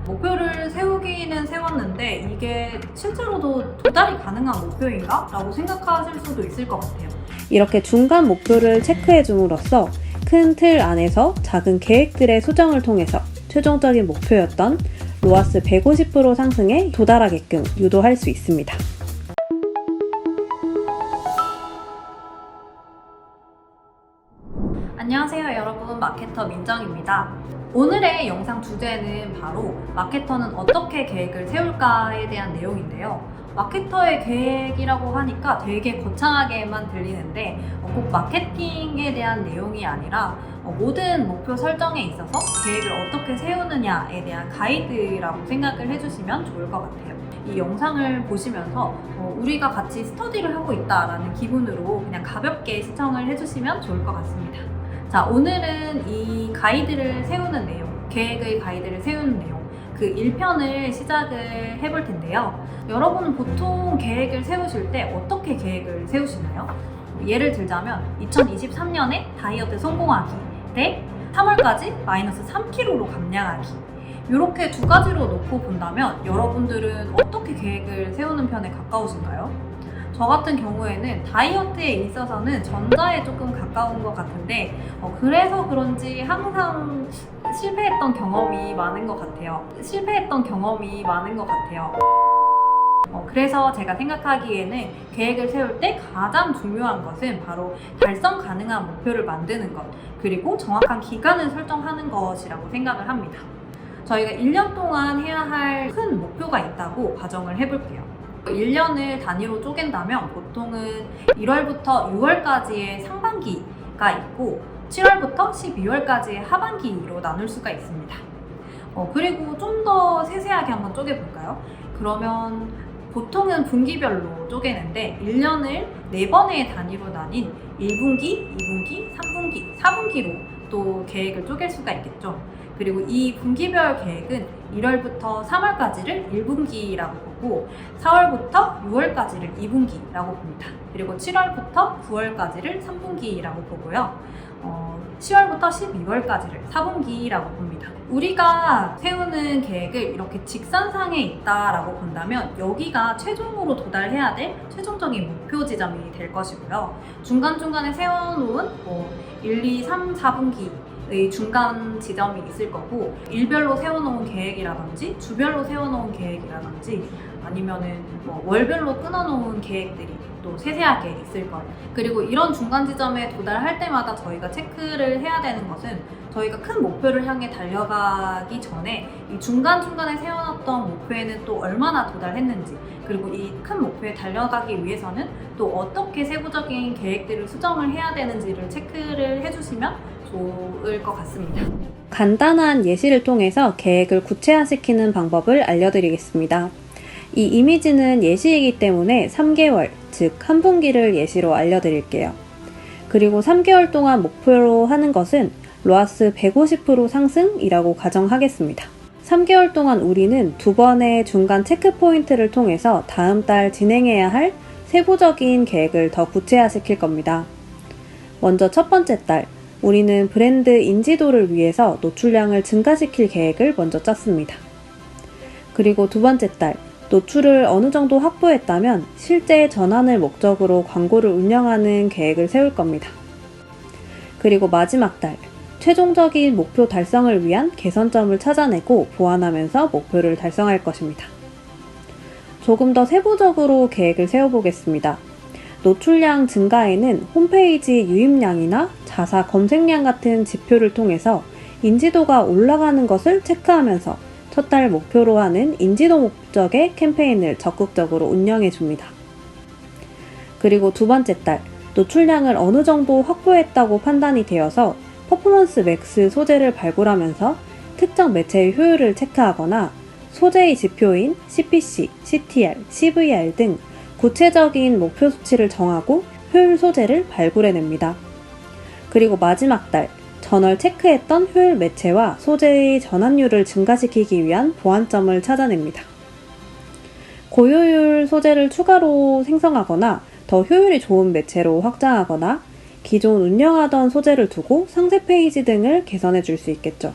목표를 세우기는 세웠는데 이게 실제로도 도달이 가능한 목표인가? 라고 생각하실 수도 있을 것 같아요. 이렇게 중간 목표를 체크해 줌으로써 큰 틀 안에서 작은 계획들의 수정을 통해서 최종적인 목표였던 로아스 150% 상승에 도달하게끔 유도할 수 있습니다. 안녕하세요 여러분, 마케터 민정입니다. 오늘의 영상 주제는 바로 마케터는 어떻게 계획을 세울까에 대한 내용인데요. 마케터의 계획이라고 하니까 되게 거창하게만 들리는데 꼭 마케팅에 대한 내용이 아니라 모든 목표 설정에 있어서 계획을 어떻게 세우느냐에 대한 가이드라고 생각을 해주시면 좋을 것 같아요. 이 영상을 보시면서 우리가 같이 스터디를 하고 있다라는 기분으로 그냥 가볍게 시청을 해주시면 좋을 것 같습니다. 자, 오늘은 이 가이드를 세우는 내용, 계획의 가이드를 세우는 내용, 그 1편을 시작을 해볼 텐데요. 여러분은 보통 계획을 세우실 때 어떻게 계획을 세우시나요? 예를 들자면 2023년에 다이어트 성공하기 대 3월까지 마이너스 3kg로 감량하기, 이렇게 두 가지로 놓고 본다면 여러분들은 어떻게 계획을 세우는 편에 가까우신가요? 저 같은 경우에는 다이어트에 있어서는 전자에 조금 가까운 것 같은데 그래서 그런지 항상 실패했던 경험이 많은 것 같아요. 그래서 제가 생각하기에는 계획을 세울 때 가장 중요한 것은 바로 달성 가능한 목표를 만드는 것, 그리고 정확한 기간을 설정하는 것이라고 생각을 합니다. 저희가 1년 동안 해야 할 큰 목표가 있다고 가정을 해볼게요. 1년을 단위로 쪼갠다면 보통은 1월부터 6월까지의 상반기가 있고 7월부터 12월까지의 하반기로 나눌 수가 있습니다. 그리고 좀 더 세세하게 한번 쪼개볼까요? 그러면 보통은 분기별로 쪼개는데 1년을 4번의 단위로 나뉜 1분기, 2분기, 3분기, 4분기로 또 계획을 쪼갤 수가 있겠죠. 그리고 이 분기별 계획은 1월부터 3월까지를 1분기라고 보고 4월부터 6월까지를 2분기라고 봅니다. 그리고 7월부터 9월까지를 3분기라고 보고요. 10월부터 12월까지를 4분기라고 봅니다. 우리가 세우는 계획을 이렇게 직선상에 있다라고 본다면 여기가 최종으로 도달해야 될 최종적인 목표 지점이 될 것이고요. 중간중간에 세워놓은 1, 2, 3, 4분기의 중간 지점이 있을 거고, 일별로 세워놓은 계획이라든지 주별로 세워놓은 계획이라든지 아니면은 월별로 끊어놓은 계획들이 또 세세하게 있을 거예요. 그리고 이런 중간 지점에 도달할 때마다 저희가 체크를 해야 되는 것은 저희가 큰 목표를 향해 달려가기 전에 이 중간중간에 세워놨던 목표에는 또 얼마나 도달했는지, 그리고 이 큰 목표에 달려가기 위해서는 또 어떻게 세부적인 계획들을 수정을 해야 되는지를 체크를 해주시면 좋을 것 같습니다. 간단한 예시를 통해서 계획을 구체화시키는 방법을 알려드리겠습니다. 이 이미지는 예시이기 때문에 3개월, 즉 한 분기를 예시로 알려드릴게요. 그리고 3개월 동안 목표로 하는 것은 로아스 150% 상승이라고 가정하겠습니다. 3개월 동안 우리는 2번의 중간 체크 포인트를 통해서 다음 달 진행해야 할 세부적인 계획을 더 구체화시킬 겁니다. 먼저 첫 번째 달, 우리는 브랜드 인지도를 위해서 노출량을 증가시킬 계획을 먼저 짰습니다. 그리고 두 번째 달, 노출을 어느 정도 확보했다면 실제 전환을 목적으로 광고를 운영하는 계획을 세울 겁니다. 그리고 마지막 달, 최종적인 목표 달성을 위한 개선점을 찾아내고 보완하면서 목표를 달성할 것입니다. 조금 더 세부적으로 계획을 세워보겠습니다. 노출량 증가에는 홈페이지 유입량이나 자사 검색량 같은 지표를 통해서 인지도가 올라가는 것을 체크하면서 첫 달 목표로 하는 인지도 목적의 캠페인을 적극적으로 운영해 줍니다. 그리고 두 번째 달, 노출량을 어느 정도 확보했다고 판단이 되어서 퍼포먼스 맥스 소재를 발굴하면서 특정 매체의 효율을 체크하거나 소재의 지표인 CPC, CTR, CVR 등 구체적인 목표 수치를 정하고 효율 소재를 발굴해냅니다. 그리고 마지막 달, 전월 체크했던 효율 매체와 소재의 전환율을 증가시키기 위한 보완점을 찾아냅니다. 고효율 소재를 추가로 생성하거나 더 효율이 좋은 매체로 확장하거나 기존 운영하던 소재를 두고 상세 페이지 등을 개선해 줄 수 있겠죠.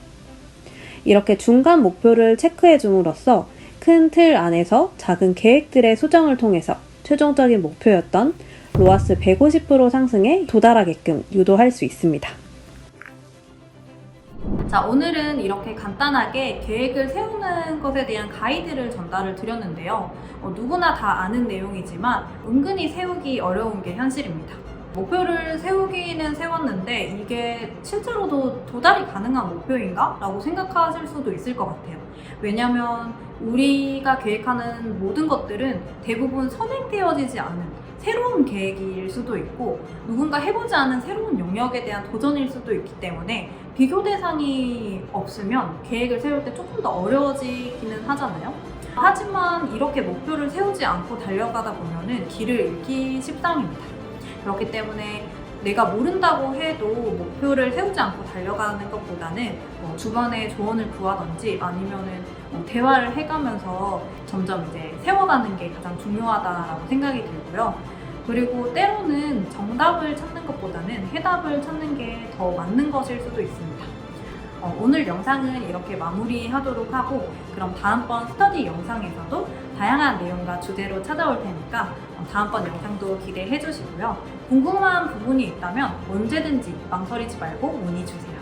이렇게 중간 목표를 체크해 줌으로써 큰 틀 안에서 작은 계획들의 수정을 통해서 최종적인 목표였던 로아스 150% 상승에 도달하게끔 유도할 수 있습니다. 자, 오늘은 이렇게 간단하게 계획을 세우는 것에 대한 가이드를 전달을 드렸는데요. 누구나 다 아는 내용이지만 은근히 세우기 어려운 게 현실입니다. 목표를 세우기는 세웠는데 이게 실제로도 도달이 가능한 목표인가? 라고 생각하실 수도 있을 것 같아요. 왜냐면 우리가 계획하는 모든 것들은 대부분 선행되어지지 않은 새로운 계획일 수도 있고 누군가 해보지 않은 새로운 영역에 대한 도전일 수도 있기 때문에 비교 대상이 없으면 계획을 세울 때 조금 더 어려워지기는 하잖아요. 하지만 이렇게 목표를 세우지 않고 달려가다 보면은 길을 잃기 십상입니다. 그렇기 때문에 내가 모른다고 해도 목표를 세우지 않고 달려가는 것보다는 주변에 조언을 구하든지 아니면은 대화를 해가면서 점점 이제 세워가는 게 가장 중요하다라고 생각이 들고요. 그리고 때로는 정답을 찾는 것보다는 해답을 찾는 게 더 맞는 것일 수도 있습니다. 오늘 영상은 이렇게 마무리하도록 하고 그럼 다음번 스터디 영상에서도 다양한 내용과 주제로 찾아올 테니까 다음번 영상도 기대해 주시고요. 궁금한 부분이 있다면 언제든지 망설이지 말고 문의 주세요.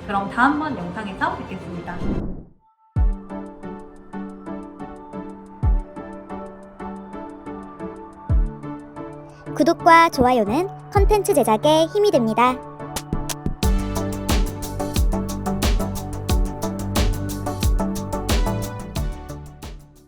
그럼 다음번 영상에서 뵙겠습니다. 구독과 좋아요는 컨텐츠 제작에 힘이 됩니다.